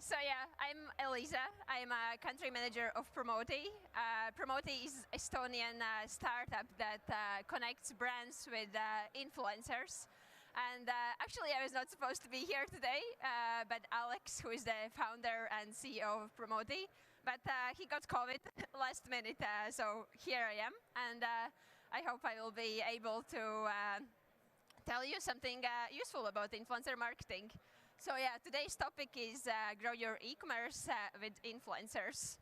So yeah, I'm Elīza. I'm a country manager of Promoty. Promoty is Estonian startup that connects brands with influencers. And actually, I was not supposed to be here today, but Alex, who is the founder and CEO of Promoty, but he got COVID last minute, so here I am. And I hope I will be able to tell you something useful about influencer marketing. So yeah, today's topic is grow your e-commerce with influencers.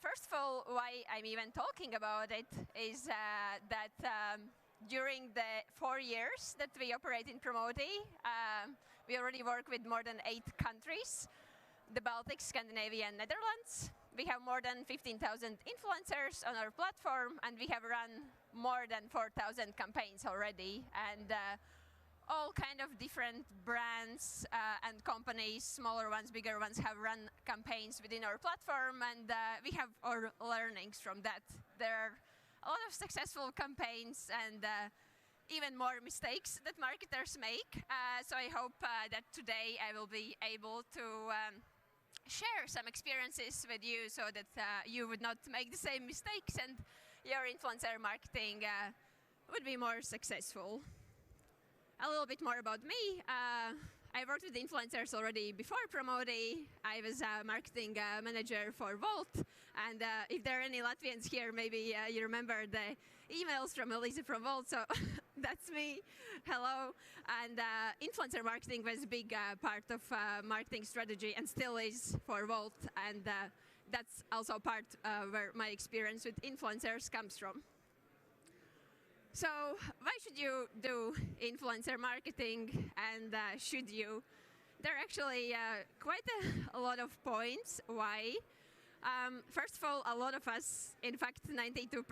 First of all, why I'm even talking about it is that during the 4 years that we operate in Promoty, we already work with more than 8 countries, the Baltic, Scandinavia, and Netherlands. We have more than 15,000 influencers on our platform, and we have run more than 4,000 campaigns already. And all kind of different brands and companies, smaller ones, bigger ones, have run campaigns within our platform, and we have our learnings from that. There are a lot of successful campaigns and even more mistakes that marketers make. So I hope that today I will be able to share some experiences with you so that you would not make the same mistakes and your influencer marketing would be more successful. A little bit more about me. I worked with influencers already before Promoty. I was a marketing manager for Volt. And if there are any Latvians here, maybe you remember the emails from Elīza from Volt. So that's me. Hello. And influencer marketing was a big part of marketing strategy and still is for Volt. And that's also part where my experience with influencers comes from. So why should you do influencer marketing, and should you? There are actually quite a lot of points why. First of all, a lot of us, in fact 92%,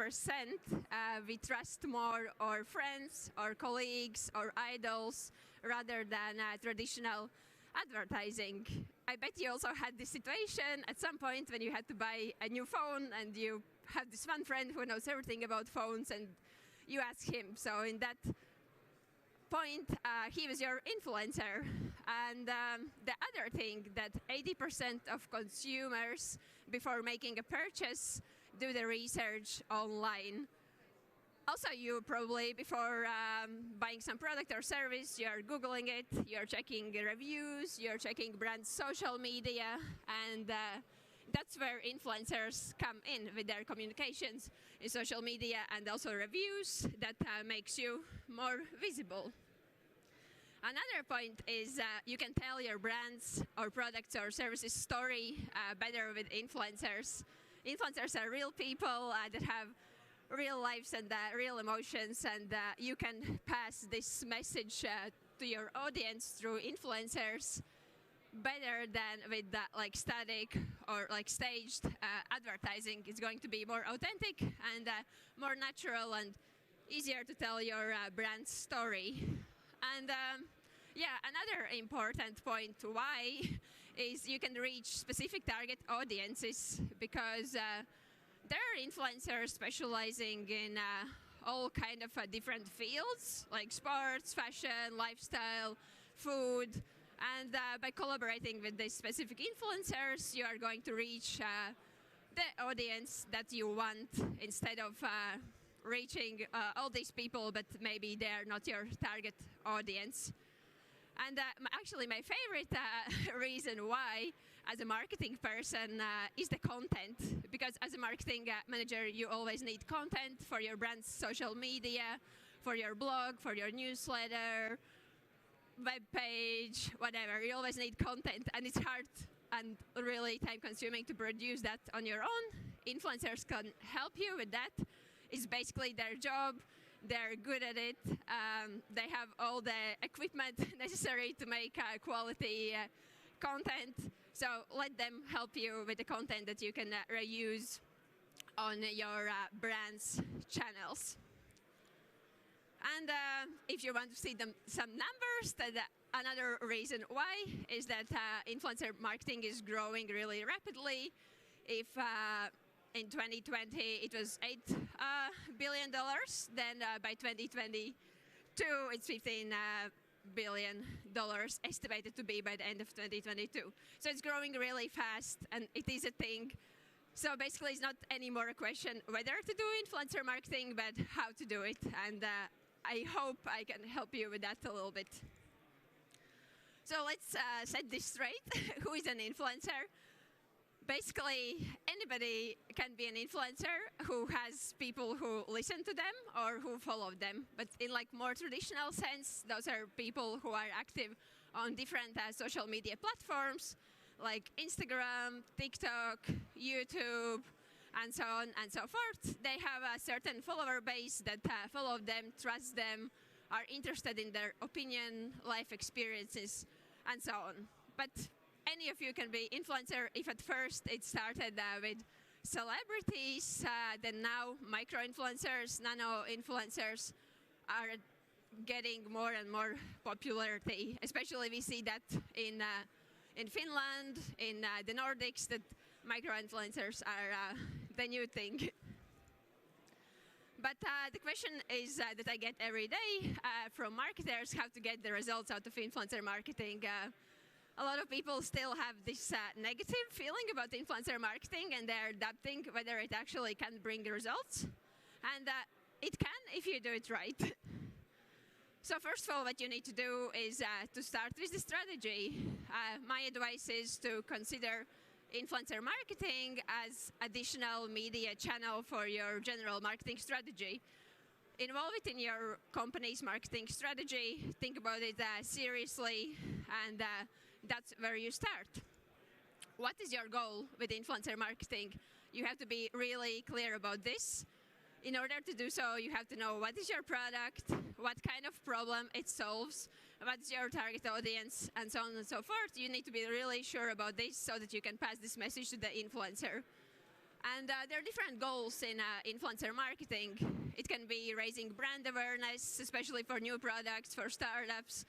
we trust more our friends, our colleagues, our idols, rather than traditional advertising. I bet you also had this situation at some point when you had to buy a new phone and you have this one friend who knows everything about phones and you ask him. So in that point, he was your influencer. And the other thing that 80% of consumers, before making a purchase, do the research online. Also, you probably, before buying some product or service, you're Googling it, you're checking reviews, you're checking brand social media, and that's where influencers come in with their communications in social media and also reviews that makes you more visible. Another point is you can tell your brands or products or services story better with influencers. Influencers are real people that have real lives and real emotions, and you can pass this message to your audience through influencers better than with like static or like staged advertising. It's going to be more authentic and more natural and easier to tell your brand story. And yeah, another important point why is you can reach specific target audiences, because there are influencers specializing in all kind of different fields like sports, fashion, lifestyle, food. And by collaborating with these specific influencers, you are going to reach the audience that you want instead of reaching all these people, but maybe they're not your target audience. And actually, my favorite reason why, as a marketing person, is the content. Because as a marketing manager, you always need content for your brand's social media, for your blog, for your newsletter, web page, whatever. You always need content, and it's hard and really time-consuming to produce that on your own. Influencers can help you with that. It's basically their job. They're good at it. They have all the equipment necessary to make quality content. So let them help you with the content that you can reuse on your brand's channels. And if you want to see some numbers, another reason why is that influencer marketing is growing really rapidly. If in 2020 it was $8 billion, then by 2022 it's $15 billion estimated to be by the end of 2022. So it's growing really fast, and it is a thing. So basically, it's not anymore a question whether to do influencer marketing, but how to do it. And I hope I can help you with that a little bit. So let's set this straight. Who is an influencer? Basically, anybody can be an influencer who has people who listen to them or who follow them. But in like more traditional sense, those are people who are active on different social media platforms like Instagram, TikTok, YouTube, and so on and so forth. They have a certain follower base that follow them, trust them, are interested in their opinion, life experiences, and so on. But any of you can be influencer. If at first it started with celebrities, then now micro-influencers, nano-influencers are getting more and more popularity. Especially we see that in Finland, in the Nordics, that micro-influencers are the new thing. But the question is that I get every day from marketers, how to get the results out of influencer marketing. A lot of people still have this negative feeling about influencer marketing, and they're doubting whether it actually can bring results. And it can if you do it right. So first of all, what you need to do is to start with the strategy. My advice is to consider influencer marketing as additional media channel for your general marketing strategy. Involve it in your company's marketing strategy. Think about it seriously, and that's where you start. What is your goal with influencer marketing? You have to be really clear about this. In order to do so, you have to know what is your product, what kind of problem it solves, what is your target audience, and so on and so forth. You need to be really sure about this so that you can pass this message to the influencer. And there are different goals in influencer marketing. It can be raising brand awareness, especially for new products, for startups.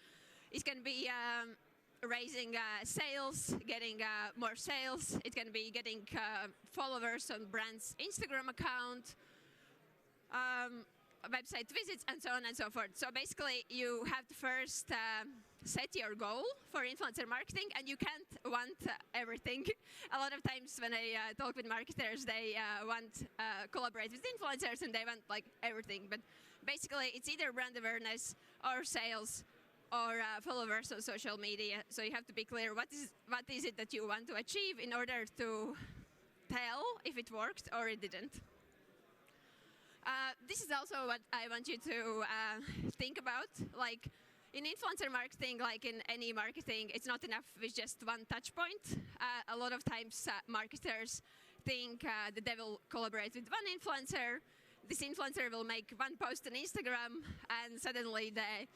It can be raising sales, getting more sales. It can be getting followers on brand's Instagram account, website visits, and so on and so forth. So basically, you have to first set your goal for influencer marketing, and you can't want everything. A lot of times when I talk with marketers, they want collaborate with influencers, and they want like everything. But basically, it's either brand awareness or sales or followers on social media. So you have to be clear what is it that you want to achieve in order to tell if it worked or it didn't. This is also what I want you to think about. Like in influencer marketing, like in any marketing, it's not enough with just one touch point. A lot of times marketers think that they will collaborate with one influencer. This influencer will make one post on Instagram, and suddenly the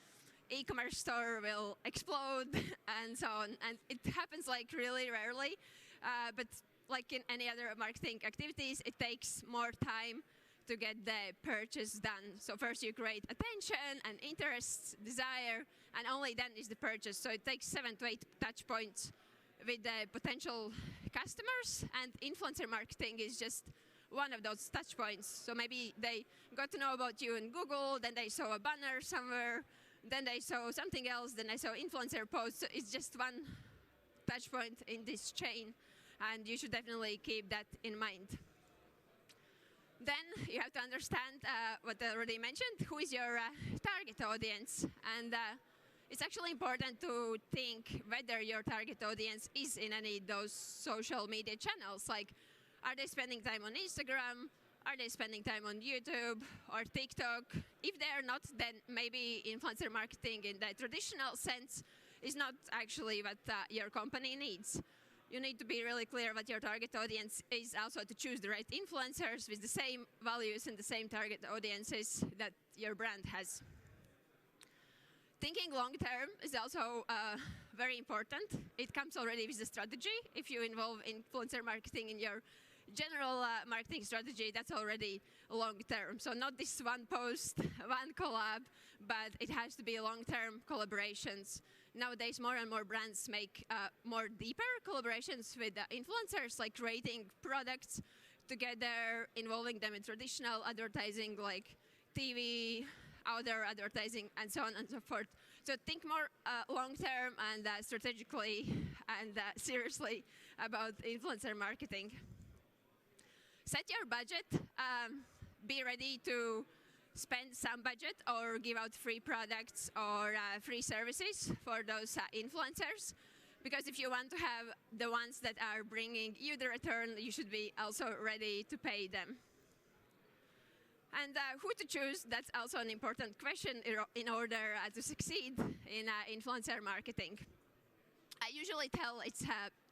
e-commerce store will explode and so on. And it happens like really rarely, but like in any other marketing activities, it takes more time to get the purchase done. So first you create attention and interest, desire, and only then is the purchase. So it takes 7 to 8 touch points with the potential customers, and influencer marketing is just one of those touch points. So maybe they got to know about you in Google, then they saw a banner somewhere, then they saw something else, then they saw influencer posts. So it's just one touch point in this chain, and you should definitely keep that in mind. Then you have to understand what I already mentioned, who is your target audience. And it's actually important to think whether your target audience is in any of those social media channels. Like, are they spending time on Instagram? Are they spending time on YouTube or TikTok? If they are not, then maybe influencer marketing in the traditional sense is not actually what your company needs. You need to be really clear what your target audience is, also to choose the right influencers with the same values and the same target audiences that your brand has. Thinking long term is also very important. It comes already with the strategy. If you involve influencer marketing in your general marketing strategy, that's already long term. So not this one post, one collab, but it has to be long-term collaborations. Nowadays, more and more brands make more deeper collaborations with influencers, like creating products together, involving them in traditional advertising like TV, outdoor advertising, and so on and so forth. So think more long-term and strategically and seriously about influencer marketing. Set your budget. Be ready to spend some budget or give out free products or free services for those influencers. Because if you want to have the ones that are bringing you the return, you should be also ready to pay them. And who to choose, that's also an important question in order to succeed in influencer marketing. I usually tell it's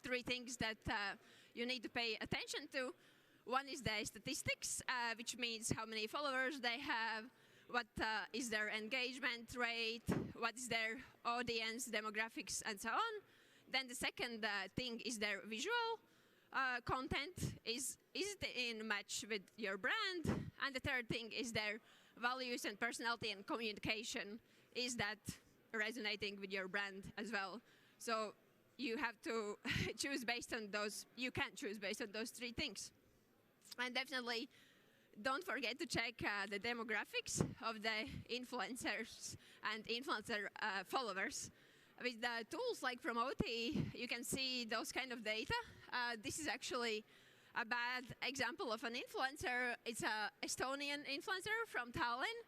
3 things that you need to pay attention to. One is the statistics, which means how many followers they have, what is their engagement rate, what is their audience demographics, and so on. Then the second thing is their visual content. Is it in match with your brand? And the third thing is their values and personality and communication. Is that resonating with your brand as well? So you have to choose based on those. You can choose based on those 3 things. And definitely don't forget to check the demographics of the influencers and influencer followers. With the tools like Promoty, you can see those kind of data. This is actually a bad example of an influencer. It's an Estonian influencer from Tallinn,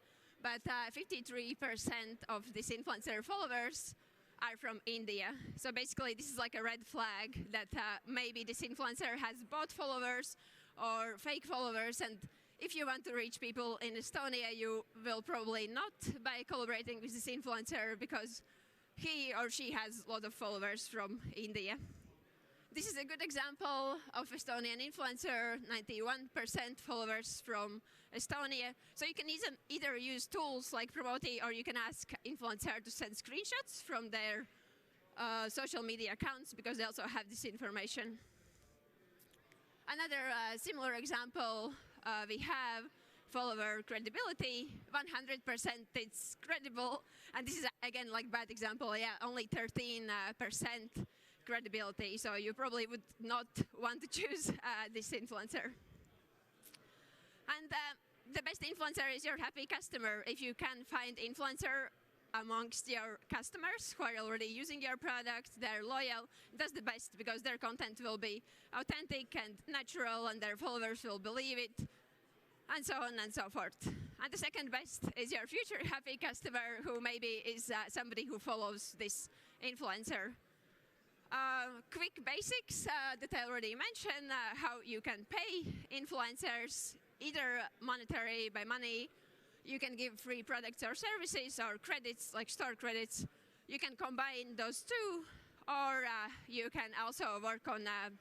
but 53% of these influencer followers are from India. So basically, this is like a red flag that maybe this influencer has bot followers or fake followers. And if you want to reach people in Estonia, you will probably not by collaborating with this influencer because he or she has a lot of followers from India. This is a good example of Estonian influencer, 91% followers from Estonia. So you can either use tools like Promoty, or you can ask influencer to send screenshots from their social media accounts, because they also have this information. Another similar example, we have follower credibility. 100% it's credible. And this is, again, like bad example. Yeah, only 13% credibility. So you probably would not want to choose this influencer. And the best influencer is your happy customer. If you can find influencer amongst your customers who are already using your product, they're loyal, that's the best, because their content will be authentic and natural, and their followers will believe it, and so on and so forth. And the second best is your future happy customer, who maybe is somebody who follows this influencer. Quick basics that I already mentioned, how you can pay influencers, either monetary by money. You can give free products or services, or credits like store credits. You can combine those 2, or you can also work on a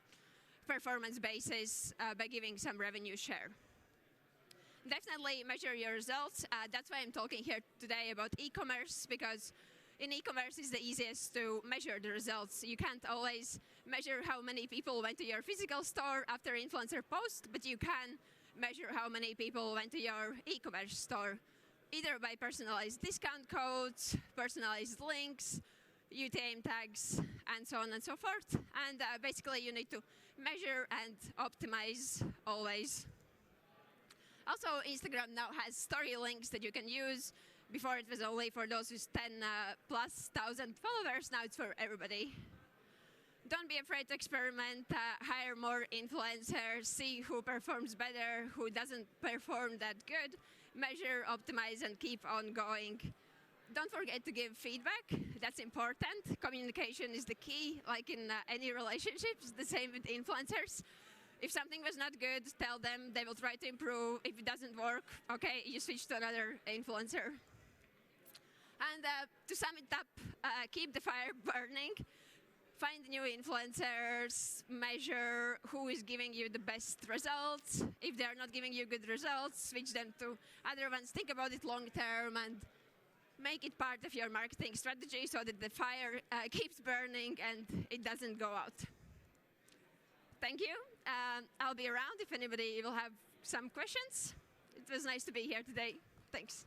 performance basis by giving some revenue share. Definitely measure your results. That's why I'm talking here today about e-commerce, because in e-commerce it's the easiest to measure the results. You can't always measure how many people went to your physical store after influencer post, but you can measure how many people went to your e-commerce store, either by personalized discount codes, personalized links, UTM tags, and so on and so forth. And basically, you need to measure and optimize always. Also, Instagram now has story links that you can use. Before, it was only for those with 10+ thousand followers. Now it's for everybody. Don't be afraid to experiment, hire more influencers, see who performs better, who doesn't perform that good, measure, optimize, and keep on going. Don't forget to give feedback. That's important. Communication is the key, like in any relationships, the same with influencers. If something was not good, tell them. They will try to improve. If it doesn't work, okay, you switch to another influencer. And to sum it up, keep the fire burning. Find new influencers, measure who is giving you the best results. If they're not giving you good results, switch them to other ones. Think about it long term and make it part of your marketing strategy so that the fire keeps burning and it doesn't go out. Thank you. I'll be around if anybody will have some questions. It was nice to be here today. Thanks.